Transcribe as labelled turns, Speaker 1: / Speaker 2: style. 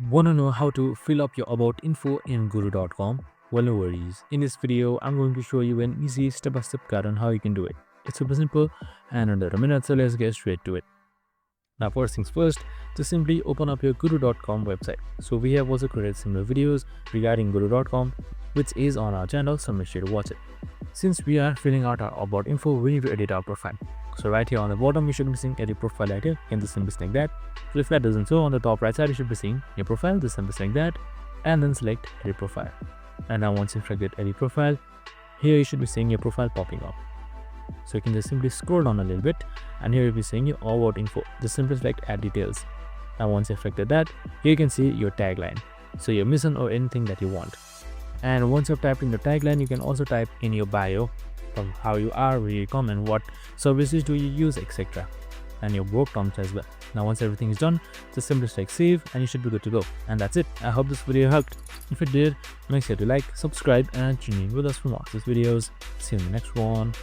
Speaker 1: Want to know how to fill up your about info in guru.com? Well, no worries. In this video, I'm going to show you an easy step-by-step guide on how you can do it. It's super simple and under a minute, so let's get straight to it. Now, first things first, just simply open up your guru.com website. So we have also created similar videos regarding guru.com, which is on our channel, so make sure to watch it. Since we are filling out our about info, we need to edit our profile. So right here on the bottom, you should be seeing edit profile right here. You can just simply select that. So if that doesn't show, on the top right side, you should be seeing your profile. Just simply select that and then select edit profile. And now once you select edit profile, here you should be seeing your profile popping up. So you can just simply scroll down a little bit and here you'll be seeing your about info. Just simply select add details. Now once you've selected that, here you can see your tagline. So your mission or anything that you want. And once you've typed in the tagline, you can also type in your bio from how you are, where you come, and what services do you use, etc. And your work terms as well. Now once everything is done, just simply select save and you should be good to go. And that's it. I hope this video helped. If it did, make sure to like, subscribe and tune in with us for more of these videos. See you in the next one.